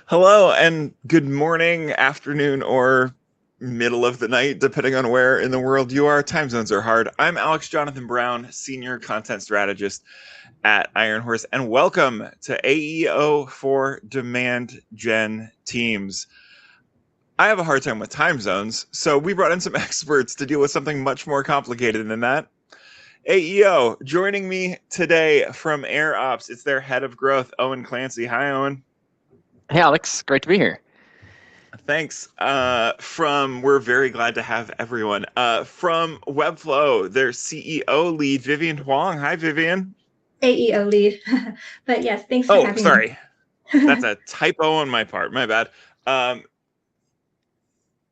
Hello and good morning, afternoon, or middle of the night, depending on where in the world you are. Time zones are hard. I'm Alex Jonathan Brown, Senior Content Strategist at Iron Horse, and welcome to AEO for Demand Gen Teams. I have a hard time with time zones, so we brought in some experts to deal with something much more complicated than that. AEO, joining me today from Air Ops, it's their head of growth, Owen Clancy. Hi, Owen. Hey, Alex, great to be here. Thanks. We're very glad to have everyone. From Webflow, their CEO lead, Vivian Huang. Hi, Vivian. AEO lead. But yes, thanks for Oh, having me. sorry. That's a typo on my part. My bad. Um,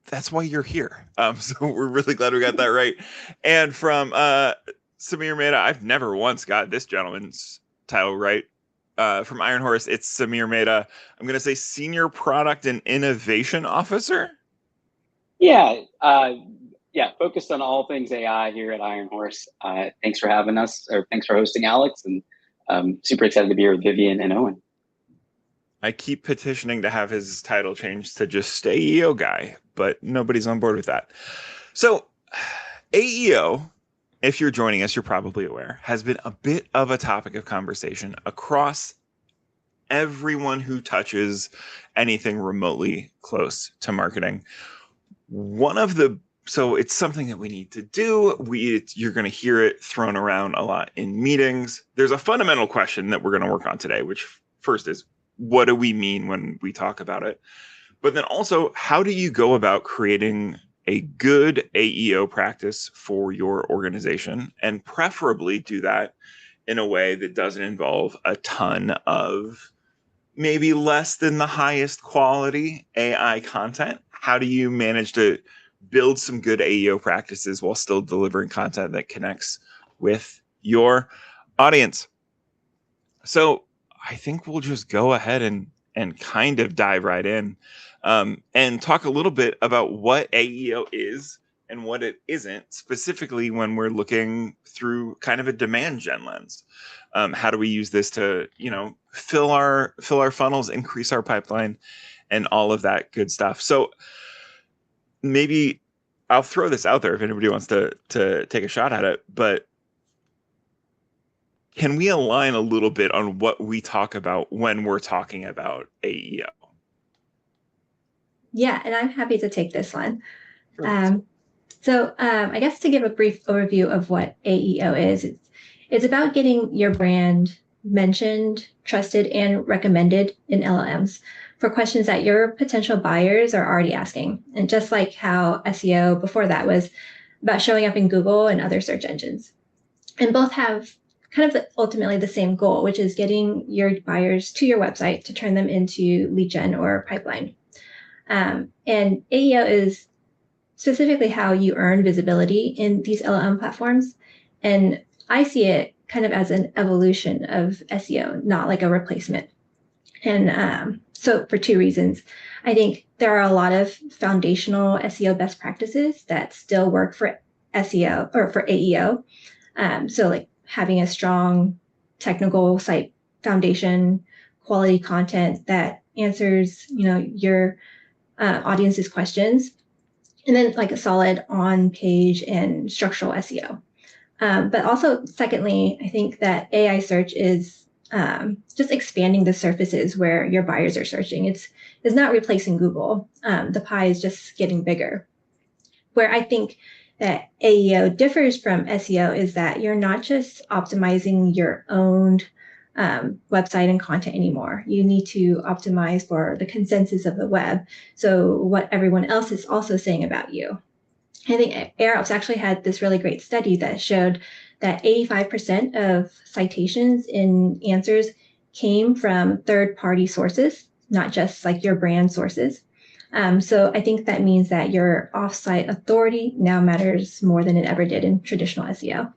that's why you're here. So we're really glad we got that right. And from Samir Mehta, I've never once got this gentleman's title right. From Iron Horse, it's Samir Mehta. I'm going to say Senior Product and Innovation Officer. Yeah, focused on all things AI here at Iron Horse. Thanks for having us, or thanks for hosting, Alex, and super excited to be here with Vivian and Owen. I keep petitioning to have his title changed to just AEO guy, but nobody's on board with that. So, AEO, if you're joining us, you're probably aware, has been a bit of a topic of conversation across everyone who touches anything remotely close to marketing. So it's something that we need to do. You're going to hear it thrown around a lot in meetings. There's a fundamental question that we're going to work on today, which first is, what do we mean when we talk about it? But then also, how do you go about creating a good AEO practice for your organization, and preferably do that in a way that doesn't involve a ton of maybe less than the highest quality AI content? How do you manage to build some good AEO practices while still delivering content that connects with your audience? So I think we'll just go ahead and kind of dive right in, and talk a little bit about what AEO is and what it isn't, specifically when we're looking through kind of a demand gen lens. How do we use this to, fill our funnels, increase our pipeline, and all of that good stuff? So maybe I'll throw this out there if anybody wants to take a shot at it, but can we align a little bit on what we talk about when we're talking about AEO? Yeah, and I'm happy to take this one. I guess to give a brief overview of what AEO is, it's about getting your brand mentioned, trusted, and recommended in LLMs for questions that your potential buyers are already asking. And just like how SEO before that was about showing up in Google and other search engines. And both have kind of ultimately the same goal, which is getting your buyers to your website to turn them into lead gen or pipeline. And AEO is specifically how you earn visibility in these LLM platforms. And I see it kind of as an evolution of SEO, not like a replacement. And so for two reasons, I think there are a lot of foundational SEO best practices that still work for SEO or for AEO. So like having a strong technical site foundation, quality content that answers, your audience's questions, and then like a solid on-page and structural SEO. But also, secondly, I think that AI search is just expanding the surfaces where your buyers are searching. It's not replacing Google. The pie is just getting bigger. Where I think that AEO differs from SEO is that you're not just optimizing your own website and content anymore. You need to optimize for the consensus of the web. So what everyone else is also saying about you. I think AirOps actually had this really great study that showed that 85% of citations in answers came from third-party sources, not just like your brand sources. So I think that means that your offsite authority now matters more than it ever did in traditional SEO.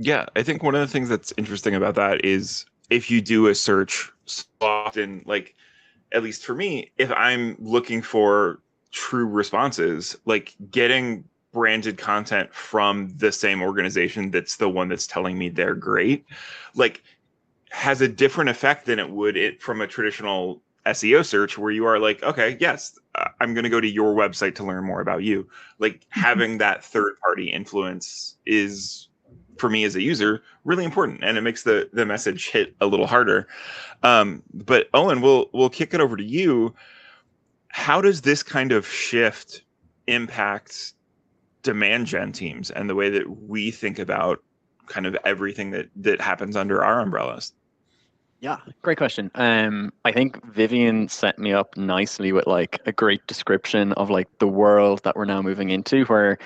Yeah, I think one of the things that's interesting about that is if you do a search so often, like at least for me, if I'm looking for true responses, like getting branded content from the same organization that's the one that's telling me they're great, like has a different effect than it would from a traditional SEO search, where you are like, okay, yes, I'm going to go to your website to learn more about you. Like having that third party influence is, for me as a user, really important, and it makes the message hit a little harder. But Owen, we'll kick it over to you. How does this kind of shift impact demand gen teams and the way that we think about kind of everything that happens under our umbrellas? Yeah, great question. I think Vivian set me up nicely with like a great description of like the world that we're now moving into, where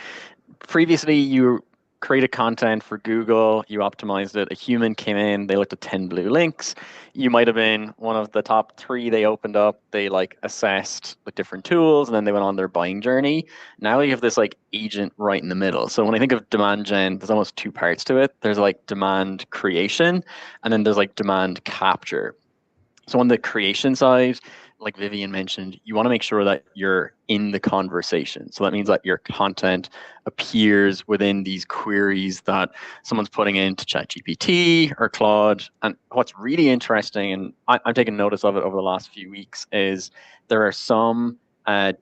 previously you created content for Google, you optimized it, a human came in, they looked at 10 blue links. You might have been one of the top 3 they opened up, they like assessed with different tools, and then they went on their buying journey. Now you have this like agent right in the middle. So when I think of demand gen, there's almost 2 parts to it. There's like demand creation, and then there's like demand capture. So on the creation side, like Vivian mentioned, you want to make sure that you're in the conversation. So that means that your content appears within these queries that someone's putting into ChatGPT or Claude. And what's really interesting, and I'm taking notice of it over the last few weeks, is there are some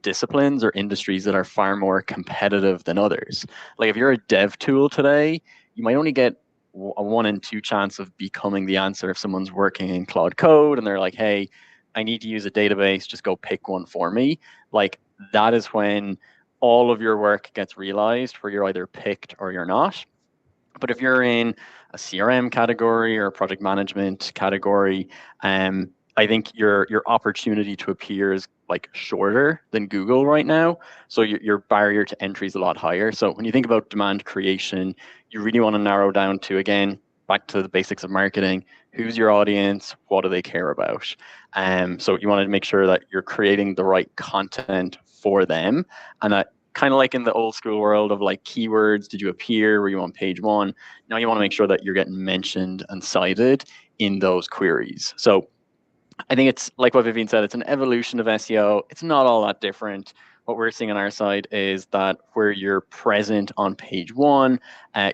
disciplines or industries that are far more competitive than others. Like if you're a dev tool today, you might only get a 1 in 2 chance of becoming the answer if someone's working in Cloud Code and they're like, hey, I need to use a database, just go pick one for me. Like that is when all of your work gets realized, where you're either picked or you're not. But if you're in a CRM category or a project management category, I think your opportunity to appear is like shorter than Google right now. So your barrier to entry is a lot higher. So when you think about demand creation, you really want to narrow down to, again, back to the basics of marketing. Who's your audience? What do they care about? So you want to make sure that you're creating the right content for them, and that kind of like in the old school world of like keywords, did you appear? Were you on page 1? Now you want to make sure that you're getting mentioned and cited in those queries. So I think it's like what Vivian said, it's an evolution of SEO. It's not all that different. What we're seeing on our side is that where you're present on page 1,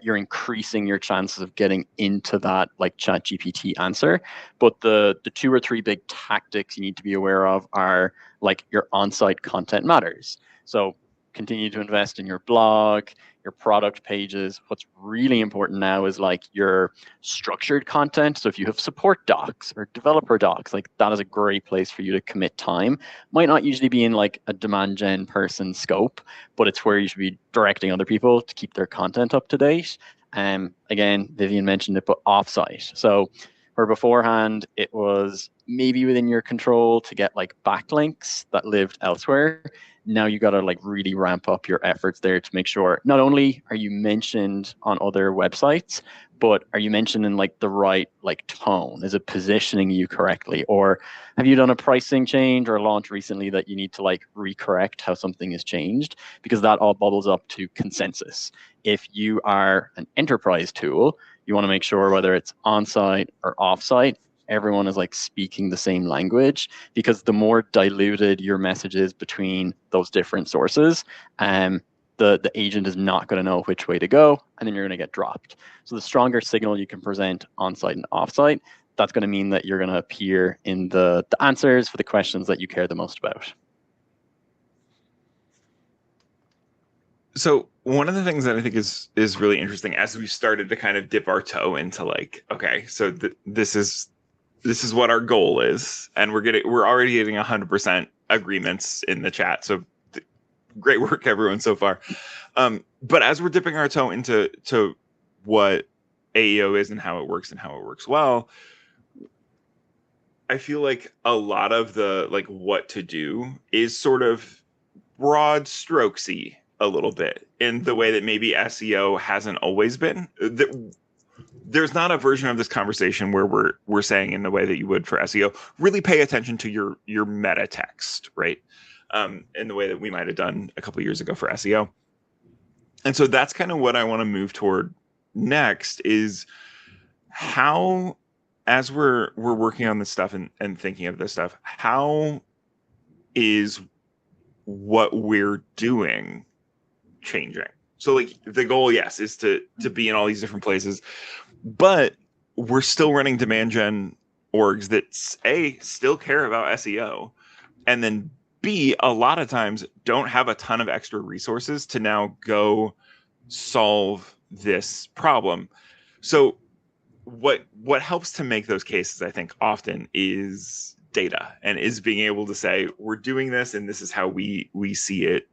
you're increasing your chances of getting into that like ChatGPT answer. But the 2 or 3 big tactics you need to be aware of are like your on-site content matters. So continue to invest in your blog, your product pages. What's really important now is like your structured content. So if you have support docs or developer docs, like that is a great place for you to commit time. Might not usually be in like a demand gen person scope, but it's where you should be directing other people to keep their content up to date. Again, Vivian mentioned it, but offsite. So where beforehand it was maybe within your control to get like backlinks that lived elsewhere, now you got to like really ramp up your efforts there to make sure not only are you mentioned on other websites, but are you mentioned in like the right like tone? Is it positioning you correctly? Or have you done a pricing change or launch recently that you need to like recorrect how something is changed? Because that all bubbles up to consensus. If you are an enterprise tool, you want to make sure whether it's on-site or off-site, everyone is like speaking the same language, because the more diluted your message is between those different sources, the agent is not going to know which way to go, and then you're going to get dropped. So the stronger signal you can present on-site and off-site, that's going to mean that you're going to appear in the answers for the questions that you care the most about. So one of the things that I think is really interesting as we started to kind of dip our toe into like, okay, so this is what our goal is, and we're already getting 100% agreements in the chat. So great work, everyone, so far. But as we're dipping our toe into what AEO is and how it works well, I feel like a lot of the like what to do is sort of broad strokesy a little bit in the way that maybe SEO hasn't always been. There's not a version of this conversation where we're saying in the way that you would for SEO, really pay attention to your meta text, right? In the way that we might have done a couple of years ago for SEO. And so that's kind of what I want to move toward next, is how, as we're working on this stuff and thinking of this stuff, how is what we're doing changing? So like the goal, yes, is to be in all these different places, but we're still running demand gen orgs that A, still care about SEO, and then B, a lot of times don't have a ton of extra resources to now go solve this problem. So what helps to make those cases, I think, often is data, and is being able to say, we're doing this and this is how we see it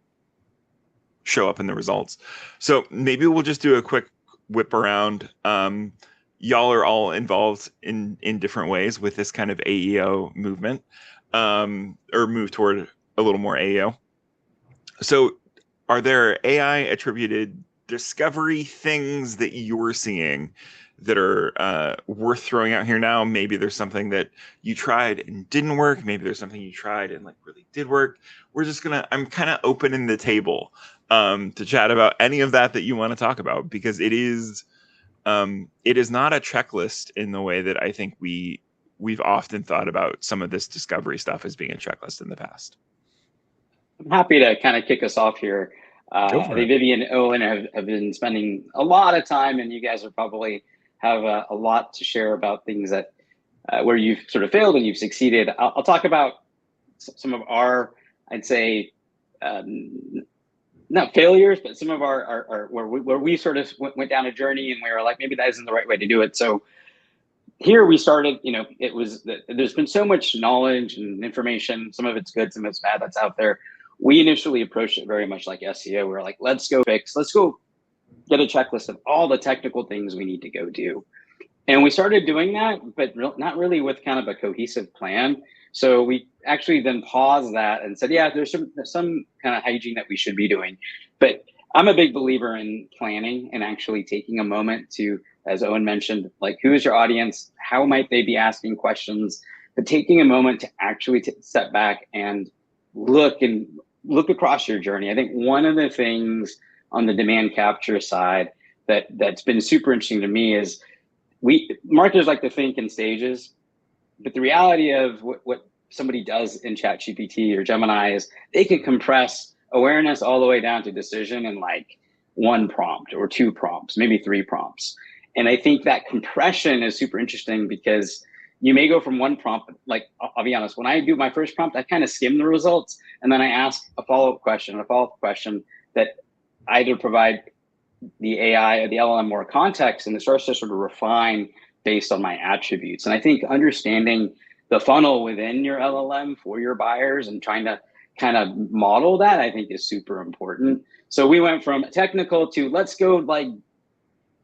show up in the results. So maybe we'll just do a quick whip around. Y'all are all involved in different ways with this kind of AEO movement, or move toward a little more AEO. So are there AI attributed discovery things that you're seeing that are worth throwing out here now? Maybe there's something that you tried and didn't work. Maybe there's something you tried and like really did work. I'm kind of opening the table to chat about any of that you want to talk about, because it is not a checklist in the way that I think we've often thought about some of this discovery stuff as being a checklist in the past. I'm happy to kind of kick us off here. I think Vivian and Owen have been spending a lot of time, and you guys are probably have a lot to share about things that where you've sort of failed and you've succeeded. I'll talk about some of our, I'd say, not failures, but some of our where we sort of went down a journey and we were like, maybe that isn't the right way to do it. So here we started, there's been so much knowledge and information. Some of it's good, some of it's bad that's out there. We initially approached it very much like SEO. We were like, let's go get a checklist of all the technical things we need to go do. And we started doing that, but not really with kind of a cohesive plan. So we actually then paused that and said, yeah, there's some kind of hygiene that we should be doing. But I'm a big believer in planning and actually taking a moment to, as Owen mentioned, like, who is your audience? How might they be asking questions? But taking a moment to actually step back and look across your journey. I think one of the things on the demand capture side that's been super interesting to me is marketers like to think in stages, but the reality of what somebody does in ChatGPT or Gemini is they can compress awareness all the way down to decision in like one prompt or two prompts, maybe three prompts. And I think that compression is super interesting because you may go from one prompt, like I'll be honest, when I do my first prompt, I kind of skim the results and then I ask a follow-up question that either provide the AI or the LLM more context, and it starts to sort of refine based on my attributes. And I think understanding the funnel within your LLM for your buyers and trying to kind of model that, I think is super important. So we went from technical to let's go like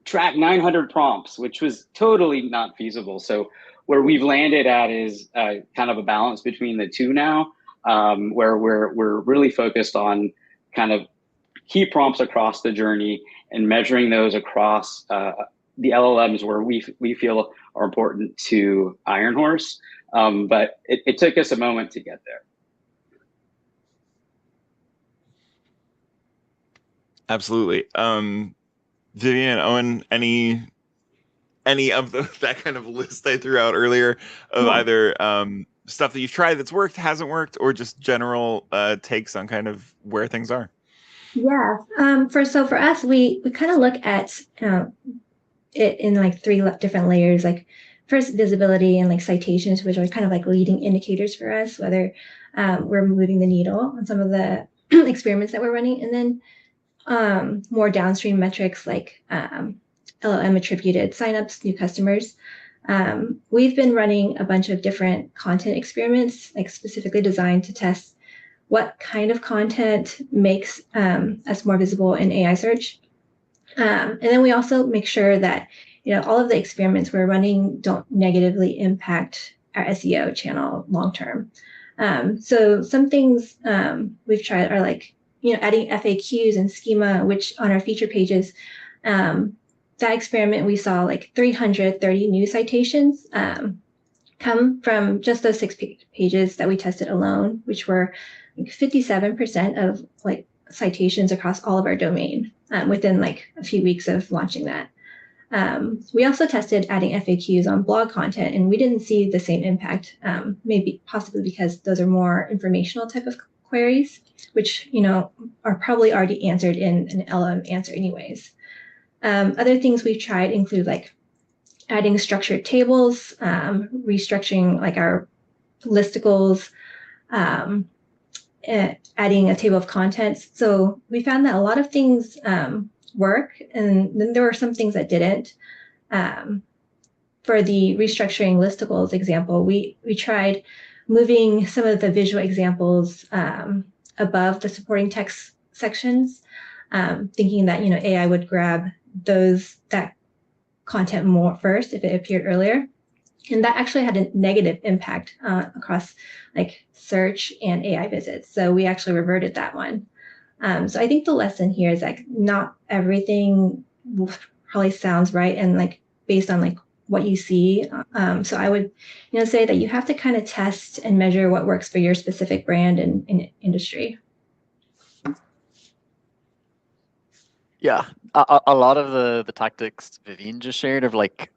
track 900 prompts, which was totally not feasible. So where we've landed at is kind of a balance between the two now, where we're really focused on kind of key prompts across the journey and measuring those across the LLMs where we feel are important to Iron Horse. But it took us a moment to get there. Absolutely. Vivian, Owen, any of that kind of list I threw out earlier of either stuff that you've tried that's worked, hasn't worked, or just general takes on kind of where things are? Yeah. For us, we kind of look at it in like three different layers. Like first, visibility and like citations, which are kind of like leading indicators for us, whether we're moving the needle on some of the experiments that we're running, and then more downstream metrics like LLM attributed signups, new customers. We've been running a bunch of different content experiments, like specifically designed to test what kind of content makes us more visible in AI search. And then we also make sure that all of the experiments we're running don't negatively impact our SEO channel long term. So some things we've tried are like adding FAQs and schema, which on our feature pages, that experiment we saw like 330 new citations come from just those 6 pages that we tested alone, which were 57% of like citations across all of our domain within like a few weeks of launching that. We also tested adding FAQs on blog content, and we didn't see the same impact, possibly because those are more informational type of queries, which are probably already answered in an LLM answer anyways. Other things we've tried include like adding structured tables, restructuring like our listicles, adding a table of contents. So we found that a lot of things work, and then there were some things that didn't. For the restructuring listicles example, we tried moving some of the visual examples above the supporting text sections, thinking that AI would grab that content more first if it appeared earlier. And that actually had a negative impact across like search and AI visits. So we actually reverted that one. So I think the lesson here is like not everything probably sounds right and like based on like what you see. So I would say that you have to kind of test and measure what works for your specific brand and industry. Yeah, a lot of the tactics Vivian just shared of like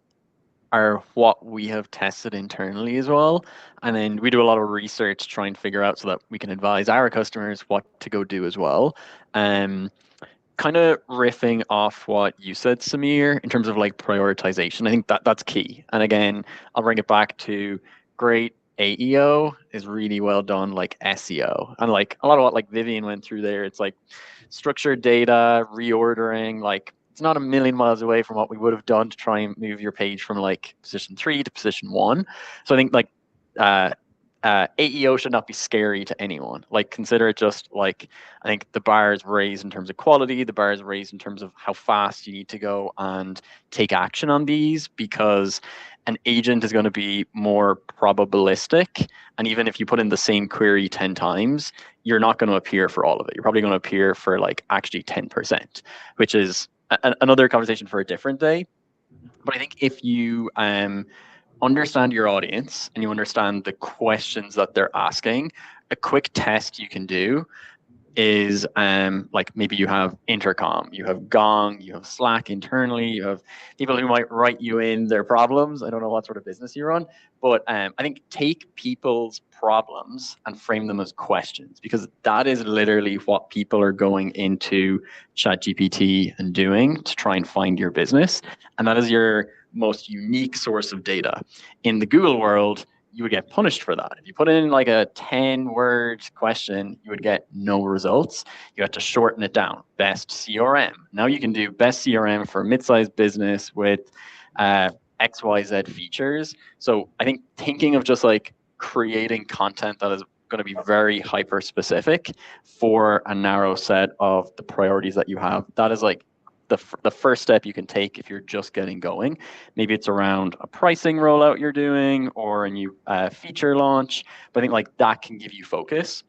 are what we have tested internally as well. And then we do a lot of research trying to figure out so that we can advise our customers what to go do as well. Kind of riffing off what you said, Samir, in terms of like prioritization, I think that's key. And again, I'll bring it back to great AEO is really well done, like SEO. And like a lot of what like Vivian went through there, it's like structured data, reordering, like it's not a million miles away from what we would have done to try and move your page from like position 3 to position 1. So I think like AEO should not be scary to anyone. Like consider it just like, I think the bar is raised in terms of quality, the bar is raised in terms of how fast you need to go and take action on these, because an agent is going to be more probabilistic. And even if you put in the same query 10 times, you're not going to appear for all of it. You're probably going to appear for like actually 10%, which is another conversation for a different day. But I think if you understand your audience and you understand the questions that they're asking, a quick test you can do is like maybe you have intercom, you have Gong, you have Slack internally, you have people who might write you in their problems. I don't know what sort of business you run, but I think take people's problems and frame them as questions, because that is literally what people are going into ChatGPT and doing to try and find your business. And that is your most unique source of data. In the Google world, you would get punished for that. If you put in like a 10-word question, you would get no results. You have to shorten it down. Best CRM. Now you can do best CRM for a mid-sized business with XYZ features. So I think thinking of just like creating content that is going to be very hyper specific for a narrow set of the priorities that you have, that is like the first step you can take if you're just getting going. Maybe it's around a pricing rollout you're doing or a new feature launch, but I think like that can give you focus.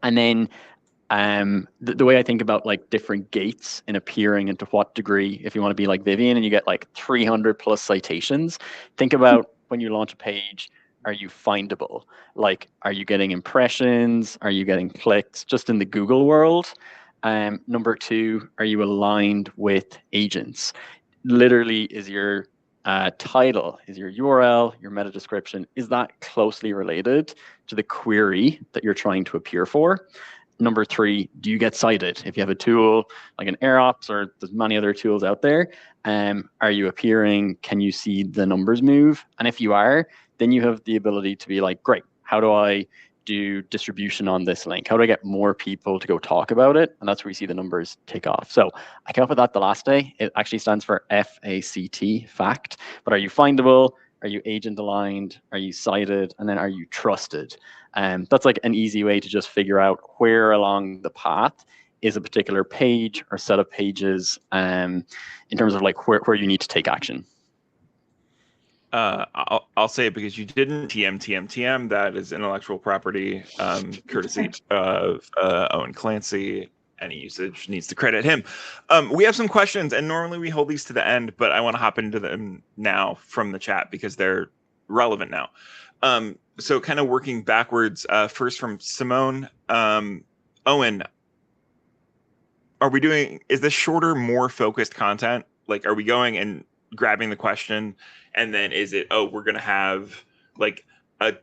And then the way I think about like different gates in appearing, and to what degree, if you want to be like Vivian and you get like 300 plus citations, think about when you launch a page, are you findable? Like, are you getting impressions? Are you getting clicks? Just in the Google world. Number 2, are you aligned with agents? Literally, is your title, is your URL, your meta description, is that closely related to the query that you're trying to appear for? Number 3, do you get cited? If you have a tool like an AirOps, or there's many other tools out there, are you appearing? Can you see the numbers move? And if you are, then you have the ability to be like, great, how do I do distribution on this link? How do I get more people to go talk about it? And that's where you see the numbers take off. So I came up with that the last day. It actually stands for FACT, fact. But are you findable? Are you agent aligned? Are you cited? And then are you trusted? That's like an easy way to just figure out where along the path is a particular page or set of pages in terms of like where you need to take action. I'll say it because you didn't. TM. That is intellectual property, courtesy of Owen Clancy. Any usage needs to credit him. We have some questions, and normally we hold these to the end, but I want to hop into them now from the chat because they're relevant now. So kind of working backwards, first from Simone. Owen, is this shorter, more focused content? Like, are we going and grabbing the question, and then is it, we're going to have like a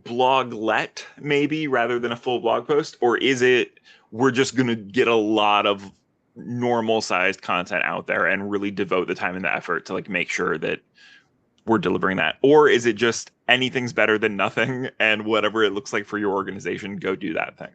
bloglet maybe rather than a full blog post? Or is it, we're just going to get a lot of normal sized content out there and really devote the time and the effort to like make sure that we're delivering that? Or is it just anything's better than nothing, and whatever it looks like for your organization, go do that thing?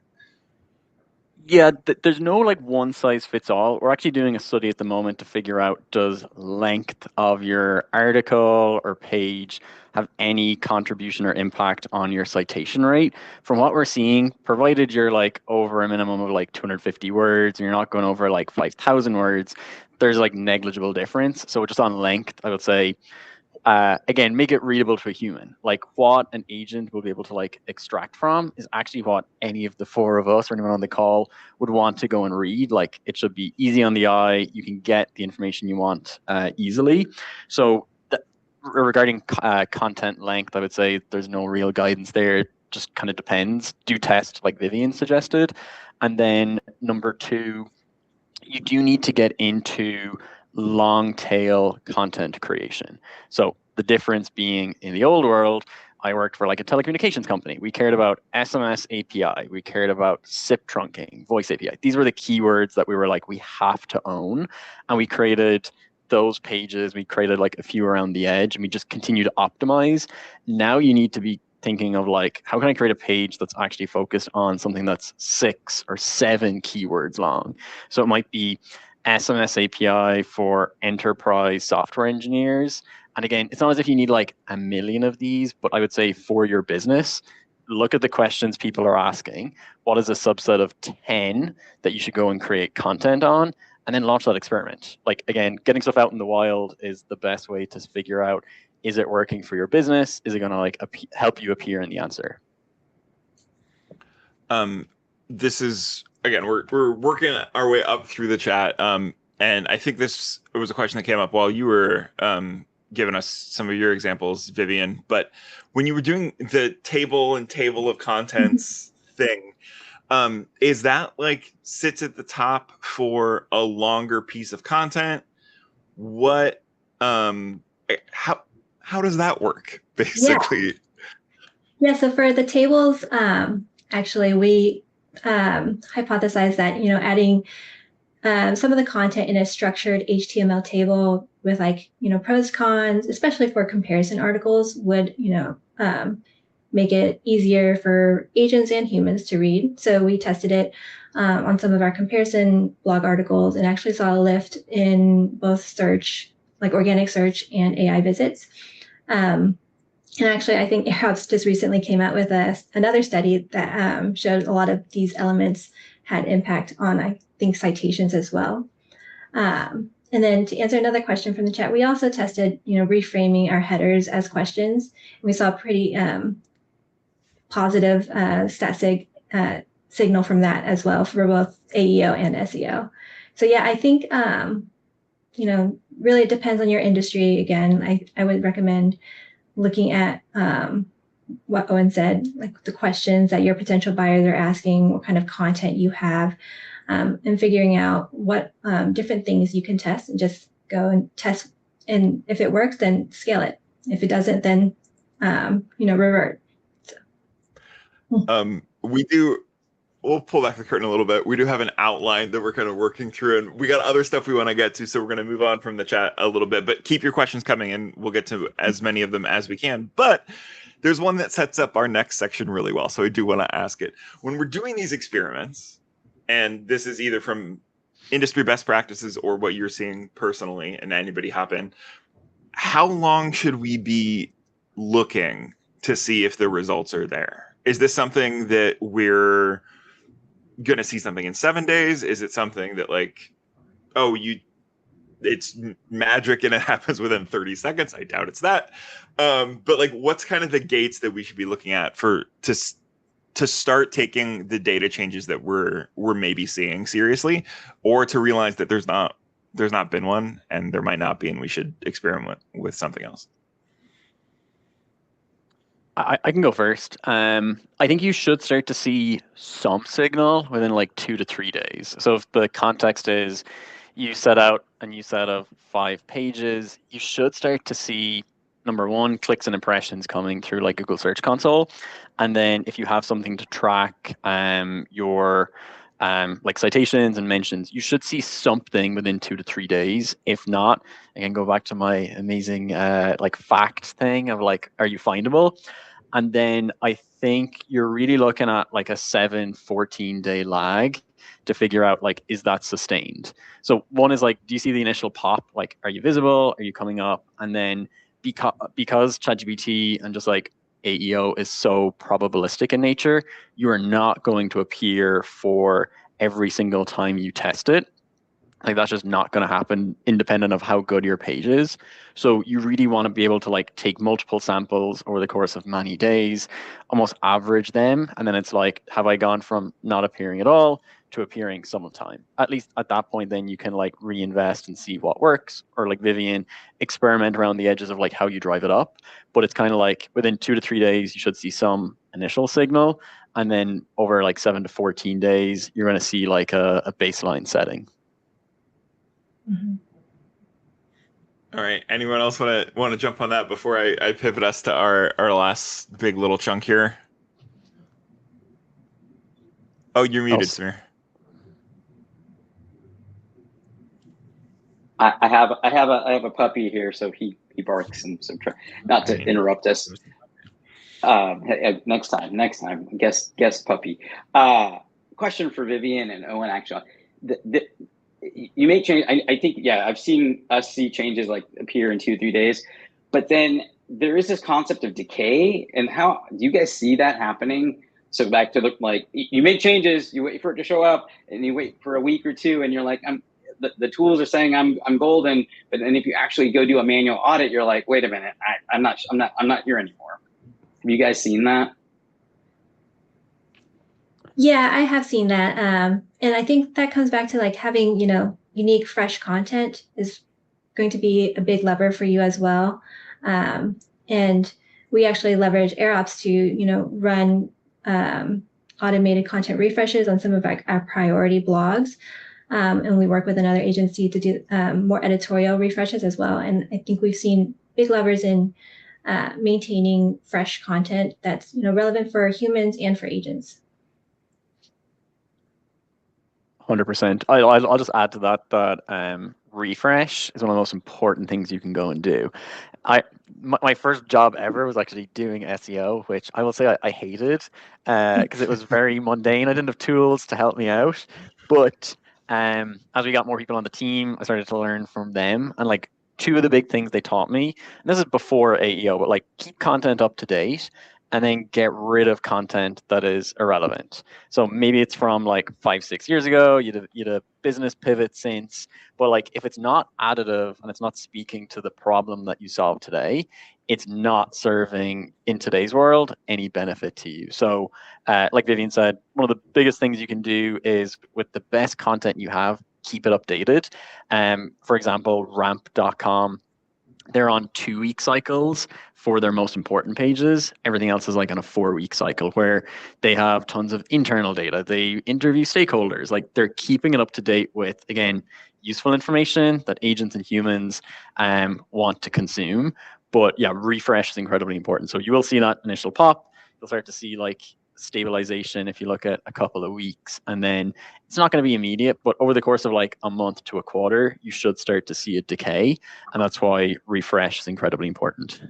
Yeah, there's no like one size fits all. We're actually doing a study at the moment to figure out, does length of your article or page have any contribution or impact on your citation rate? From what we're seeing, provided you're like over a minimum of like 250 words and you're not going over like 5,000 words, there's like negligible difference. So just on length, I would say, again, make it readable to a human. Like what an agent will be able to like extract from is actually what any of the four of us or anyone on the call would want to go and read. Like it should be easy on the eye. You can get the information you want easily. So regarding content length, I would say there's no real guidance there. It just kind of depends. Do test like Vivian suggested. And then number two, you do need to get into long tail content creation. So the difference being, in the old world, I worked for like a telecommunications company. We cared about SMS API. We cared about SIP trunking, voice API. These were the keywords that we were like, we have to own. And we created those pages. We created like a few around the edge, and we just continue to optimize. Now you need to be thinking of like, how can I create a page that's actually focused on something that's 6 or 7 keywords long? So it might be SMS API for enterprise software engineers. And again, it's not as if you need like a million of these, but I would say for your business, look at the questions people are asking. What is a subset of 10 that you should go and create content on? And then launch that experiment. Like, again, getting stuff out in the wild is the best way to figure out, is it working for your business? Is it going to like help you appear in the answer? This is, again, we're working our way up through the chat. And I think this was a question that came up while you were giving us some of your examples, Vivian. But when you were doing the table of contents thing, is that like sits at the top for a longer piece of content? What, how does that work, basically? Yeah, so for the tables, actually, we hypothesized that, adding some of the content in a structured HTML table with like, pros, cons, especially for comparison articles, would, make it easier for agents and humans to read. So we tested it on some of our comparison blog articles and actually saw a lift in both search, like organic search, and AI visits. And actually, I think AirHouse just recently came out with another study that showed a lot of these elements had impact on, I think, citations as well. And then to answer another question from the chat, we also tested, reframing our headers as questions. And we saw pretty positive stat signal from that as well for both AEO and SEO. So yeah, I think, really it depends on your industry. Again, I would recommend looking at what Owen said, like the questions that your potential buyers are asking, what kind of content you have, and figuring out what different things you can test, and just go and test. And if it works, then scale it. If it doesn't, then, revert. We'll pull back the curtain a little bit. We do have an outline that we're kind of working through, and we got other stuff we want to get to, so we're going to move on from the chat a little bit, but keep your questions coming and we'll get to as many of them as we can. But there's one that sets up our next section really well, so I do want to ask it. When we're doing these experiments, and this is either from industry best practices or what you're seeing personally, and anybody hop in, how long should we be looking to see if the results are there? Is this something that we're going to see something in 7 days? Is it something that like, it's magic and it happens within 30 seconds? I doubt it's that. But like, what's kind of the gates that we should be looking at to start taking the data changes that we're maybe seeing seriously, or to realize that there's not been one, and there might not be, and we should experiment with something else? I can go first. I think you should start to see some signal within like 2 to 3 days. So if the context is you set out a new set of 5 pages, you should start to see, number one, clicks and impressions coming through like Google Search Console. And then if you have something to track your like citations and mentions, you should see something within 2 to 3 days. If not, again, go back to my amazing like fact thing of like, are you findable? And then I think you're really looking at like a 14-day lag to figure out like, is that sustained? So one is like, do you see the initial pop? Like, are you visible? Are you coming up? And then because ChatGPT and just like AEO is so probabilistic in nature, you are not going to appear for every single time you test it. Like that's just not going to happen independent of how good your page is. So you really want to be able to like take multiple samples over the course of many days, almost average them. And then it's like, have I gone from not appearing at all to appearing some of the time? At least at that point, then you can like reinvest and see what works, or like Vivian, experiment around the edges of like how you drive it up. But it's kind of like within 2 to 3 days, you should see some initial signal. And then over like 7 to 14 days, you're going to see like a baseline setting. Mm-hmm. All right. Anyone else want to jump on that before I pivot us to our last big little chunk here? Oh, you're muted, Samir. I have a puppy here, so he barks, and so try not to interrupt us. Next time, guest puppy. Question for Vivian and Owen. Actually, you may change. I think, yeah, I've seen us see changes like appear in 2-3 days, but then there is this concept of decay. And how do you guys see that happening? So back to like you make changes, you wait for it to show up, and you wait for a week or two, and you're like, the tools are saying I'm golden, but then if you actually go do a manual audit, you're like, wait a minute, I'm not here anymore. Have you guys seen that? Yeah, I have seen that. And I think that comes back to like having, unique, fresh content is going to be a big lever for you as well. And we actually leverage AirOps to, run automated content refreshes on some of our priority blogs. And we work with another agency to do more editorial refreshes as well. And I think we've seen big levers in maintaining fresh content that's, relevant for humans and for agents. 100%. I'll just add to that refresh is one of the most important things you can go and do. My first job ever was actually doing SEO, which I will say I hated because it was very mundane. I didn't have tools to help me out. But as we got more people on the team, I started to learn from them. And like two of the big things they taught me, and this is before AEO, but like keep content up to date and then get rid of content that is irrelevant. So maybe it's from like 5-6 years ago, you had a business pivot since, but like if it's not additive and it's not speaking to the problem that you solve today, it's not serving in today's world any benefit to you. So like Vivian said, one of the biggest things you can do is with the best content you have, keep it updated. For example, ramp.com, they're on 2-week cycles for their most important pages. Everything else is like on a 4-week cycle where they have tons of internal data. They interview stakeholders. Like they're keeping it up to date with, again, useful information that agents and humans want to consume. But yeah, refresh is incredibly important. So you will see that initial pop. You'll start to see like stabilization if you look at a couple of weeks, and then it's not going to be immediate, but over the course of like a month to a quarter, you should start to see a decay, and that's why refresh is incredibly important.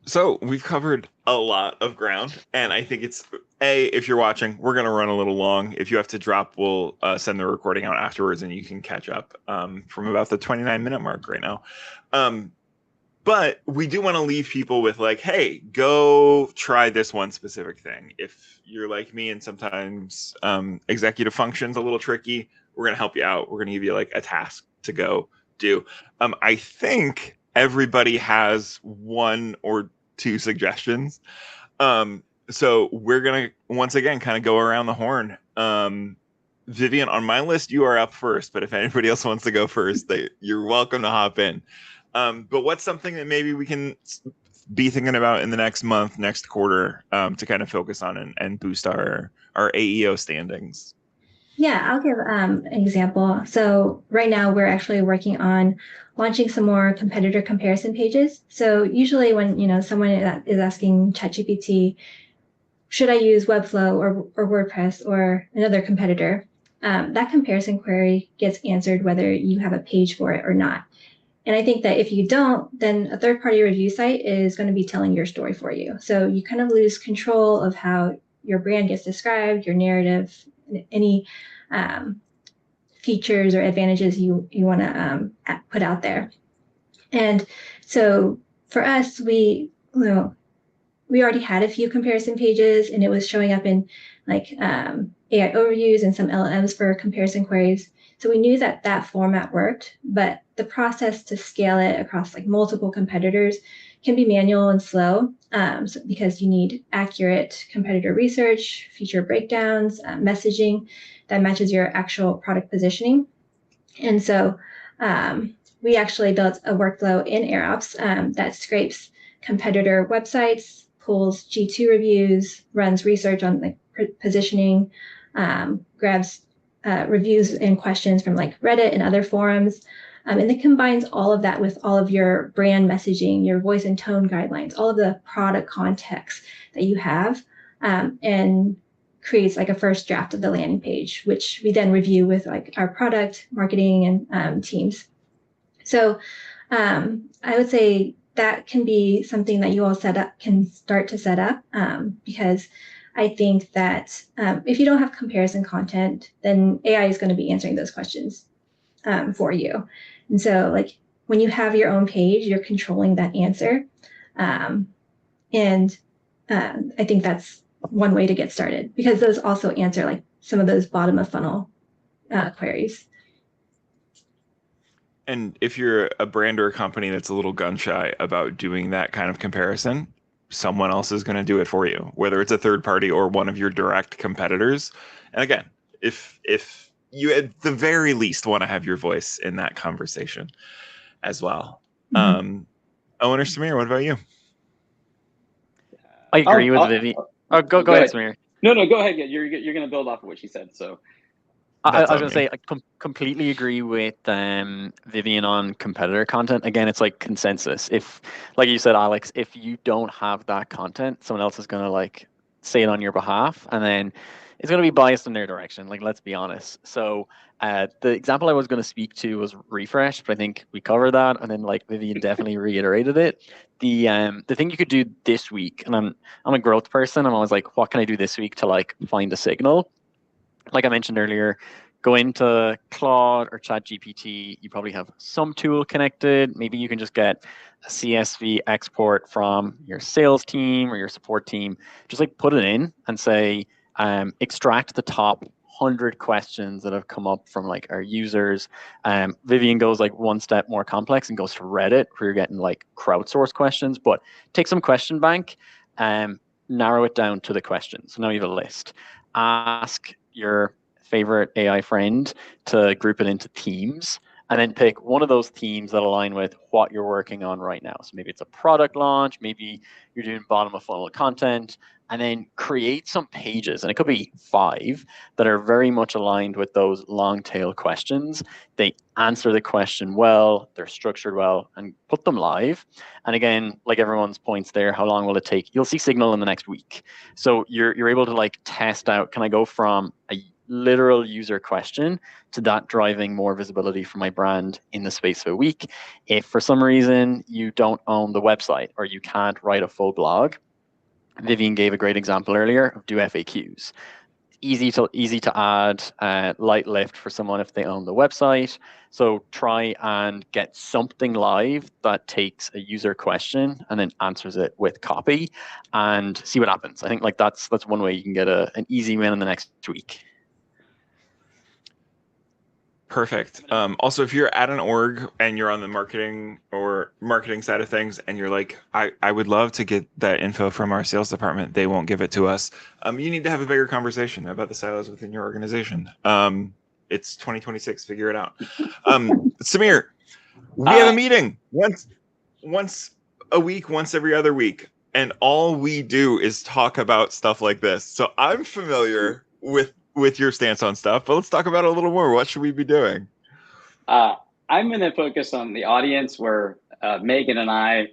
So we've covered a lot of ground, and I think it's if you're watching, we're going to run a little long. If you have to drop, we'll send the recording out afterwards, and you can catch up from about the 29-minute mark right now. But we do want to leave people with like, hey, go try this one specific thing. If you're like me and sometimes executive function's a little tricky, we're going to help you out. We're going to give you like a task to go do. I think everybody has 1 or 2 suggestions. So we're going to, once again, kind of go around the horn. Vivian, on my list, you are up first. But if anybody else wants to go first, you're welcome to hop in. But what's something that maybe we can be thinking about in the next month, next quarter, to kind of focus on and boost our AEO standings? Yeah, I'll give an example. So right now we're actually working on launching some more competitor comparison pages. So usually when someone is asking ChatGPT, should I use Webflow or WordPress or another competitor? That comparison query gets answered whether you have a page for it or not. And I think that if you don't, then a third-party review site is going to be telling your story for you. So you kind of lose control of how your brand gets described, your narrative, any features or advantages you want to put out there. And so for us, we already had a few comparison pages, and it was showing up in like AI overviews and some LLMs for comparison queries. So we knew that that format worked, but the process to scale it across like multiple competitors can be manual and slow because you need accurate competitor research, feature breakdowns, messaging that matches your actual product positioning. And so we actually built a workflow in AirOps that scrapes competitor websites, pulls G2 reviews, runs research on like positioning, grabs reviews and questions from like Reddit and other forums, and then combines all of that with all of your brand messaging, your voice and tone guidelines, all of the product context that you have, and creates like a first draft of the landing page, which we then review with like our product marketing and teams. So I would say that can be something that you all can start to set up because I think that if you don't have comparison content, then AI is going to be answering those questions for you. And so like when you have your own page, you're controlling that answer. And I think that's one way to get started because those also answer like some of those bottom of funnel queries. And if you're a brand or a company that's a little gun shy about doing that kind of comparison, someone else is going to do it for you, whether it's a third party or one of your direct competitors. And again, if you at the very least want to have your voice in that conversation as well. Mm-hmm. Owen or Samir, what about you? I agree with Vivi. Oh, go ahead, Samir. No, go ahead. You're going to build off of what she said. So I was going to say, I completely agree with Vivian on competitor content. Again, it's like consensus. If, like you said, Alex, if you don't have that content, someone else is going to like say it on your behalf, and then it's going to be biased in their direction. Like, let's be honest. So the example I was going to speak to was Refresh, but I think we covered that, and then like Vivian definitely reiterated it. The thing you could do this week, and I'm a growth person. I'm always like, what can I do this week to like find a signal? Like I mentioned earlier, go into Claude or ChatGPT. You probably have some tool connected. Maybe you can just get a CSV export from your sales team or your support team. Just like put it in and say, extract the top 100 questions that have come up from like our users. Vivian goes like one step more complex and goes to Reddit where you're getting like crowdsourced questions, but take some question bank, narrow it down to the questions. So now you have a list. Ask your favorite AI friend to group it into teams and then pick one of those teams that align with what you're working on right now. So maybe it's a product launch, maybe you're doing bottom of funnel content, and then create some pages. And it could be 5 that are very much aligned with those long tail questions. They answer the question well, they're structured well, and put them live. And again, like everyone's points there, how long will it take? You'll see signal in the next week. So you're able to like test out, can I go from a literal user question to that driving more visibility for my brand in the space of a week? If for some reason you don't own the website or you can't write a full blog, Vivian gave a great example earlier of do FAQs. Easy to add, light lift for someone if they own the website. So try and get something live that takes a user question and then answers it with copy and see what happens. I think like that's one way you can get an easy win in the next week. Perfect. Also, if you're at an org and you're on the marketing side of things and you're like, I would love to get that info from our sales department, they won't give it to us. You need to have a bigger conversation about the silos within your organization. It's 2026, figure it out. Samir, we have a meeting once a week, once every other week, and all we do is talk about stuff like this. So I'm familiar with your stance on stuff, but let's talk about it a little more. What should we be doing? I'm going to focus on the audience where Megan and I,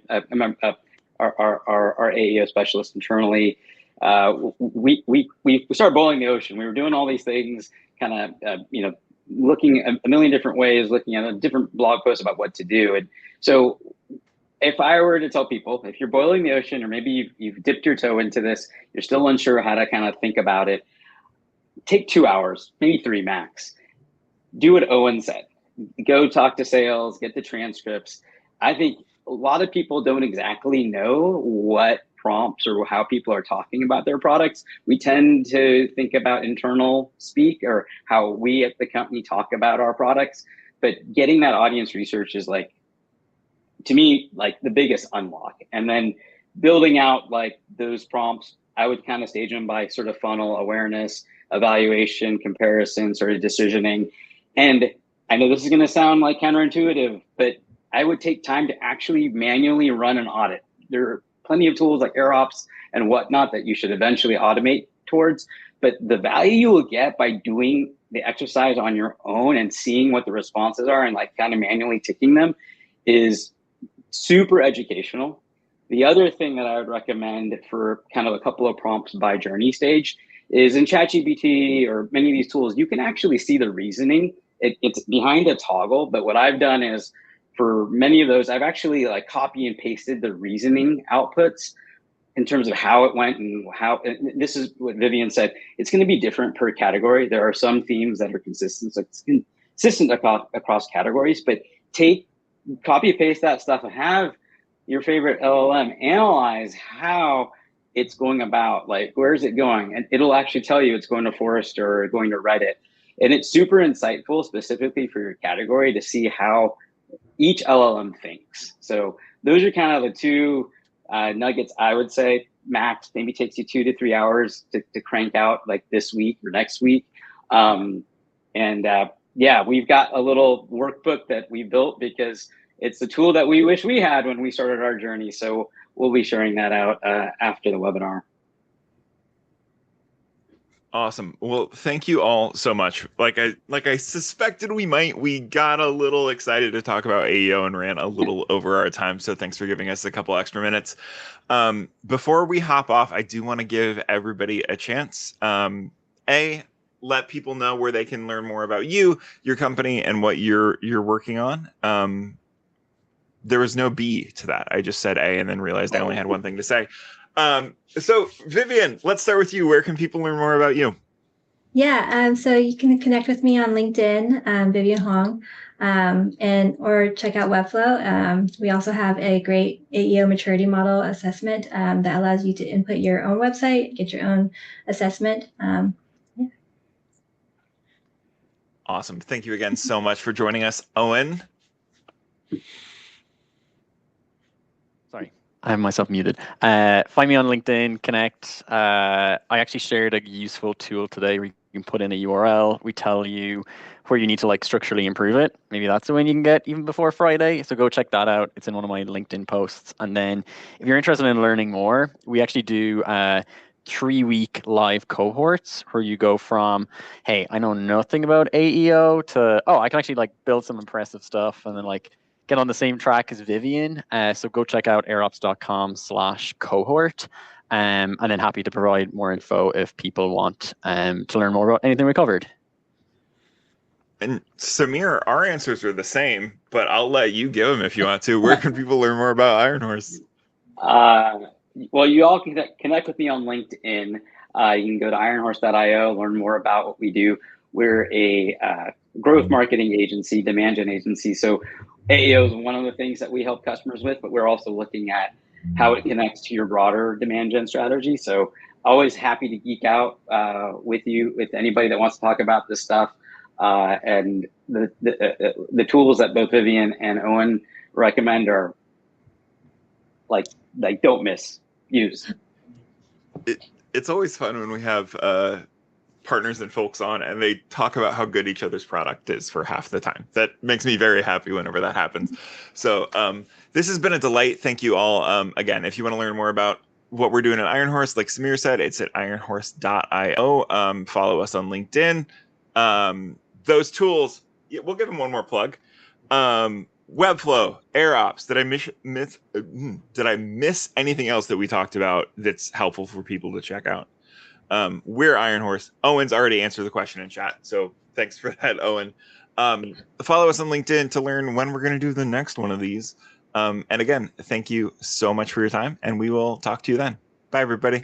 our AEO specialist internally, we started boiling the ocean. We were doing all these things, kind of looking at a million different ways, looking at a different blog posts about what to do. And so if I were to tell people, if you're boiling the ocean, or maybe you've dipped your toe into this, you're still unsure how to kind of think about it, take 2 hours, maybe 3 max. Do what Owen said. Go talk to sales, get the transcripts. I think a lot of people don't exactly know what prompts or how people are talking about their products. We tend to think about internal speak or how we at the company talk about our products, but getting that audience research is like, to me, like the biggest unlock. And then building out like those prompts, I would kind of stage them by sort of funnel, awareness, evaluation, comparison, sort of decisioning. And I know this is going to sound like counterintuitive, but I would take time to actually manually run an audit. There are plenty of tools like AirOps and whatnot that you should eventually automate towards, but the value you will get by doing the exercise on your own and seeing what the responses are and like kind of manually ticking them is super educational. The other thing that I would recommend for kind of a couple of prompts by journey stage is in ChatGPT or many of these tools, you can actually see the reasoning. It's behind a toggle, but what I've done is for many of those, I've actually like copy and pasted the reasoning outputs in terms of how it went and how, and this is what Vivian said, it's going to be different per category. There are some themes that are consistent, so it's consistent across categories, but copy and paste that stuff and have your favorite LLM analyze how it's going about, like, where is it going? And it'll actually tell you it's going to Forrester or going to Reddit. And it's super insightful specifically for your category to see how each LLM thinks. So those are kind of the two nuggets I would say. Max maybe takes you 2 to 3 hours to crank out like this week or next week. Yeah, we've got a little workbook that we built because it's the tool that we wish we had when we started our journey. So we'll be sharing that out after the webinar. Awesome. Well, thank you all so much. Like I suspected we got a little excited to talk about AEO and ran a little over our time. So thanks for giving us a couple extra minutes. Before we hop off, I do want to give everybody a chance. Let people know where they can learn more about you, your company, and what you're working on. There was no B to that. I just said A and then realized I only had one thing to say. So Vivian, let's start with you. Where can people learn more about you? Yeah, so you can connect with me on LinkedIn, Vivian Hong, or check out Webflow. We also have a great AEO maturity model assessment that allows you to input your own website, get your own assessment. Yeah. Awesome. Thank you again so much for joining us. Owen? Sorry, I have myself muted. Find me on LinkedIn, connect. I actually shared a useful tool today where you can put in a URL. We tell you where you need to like structurally improve it. Maybe that's the one you can get even before Friday. So go check that out. It's in one of my LinkedIn posts. And then if you're interested in learning more, we actually do 3-week live cohorts where you go from, hey, I know nothing about AEO to, oh, I can actually like build some impressive stuff and then like get on the same track as Vivian. So go check out airops.com/cohort. And then happy to provide more info if people want to learn more about anything we covered. And Samir, our answers are the same, but I'll let you give them if you want to. Where can people learn more about Iron Horse? Well, you all can connect with me on LinkedIn. You can go to ironhorse.io, learn more about what we do. We're a growth marketing agency, demand gen agency. So AEO is one of the things that we help customers with, but we're also looking at how it connects to your broader demand gen strategy. So always happy to geek out with anybody that wants to talk about this stuff. And the tools that both Vivian and Owen recommend are like don't miss, use. It's always fun when we have partners and folks on and they talk about how good each other's product is for half the time. That makes me very happy whenever that happens. So this has been a delight. Thank you all. Again, if you want to learn more about what we're doing at Iron Horse, like Samir said, it's at ironhorse.io. Follow us on LinkedIn. Those tools, we'll give them one more plug. Webflow, AirOps. Did I miss anything else that we talked about that's helpful for people to check out? We're Iron Horse. Owen's already answered the question in chat, so thanks for that, Owen. Follow us on LinkedIn to learn when we're going to do the next one of these. And again, thank you so much for your time, and we will talk to you then. Bye, everybody.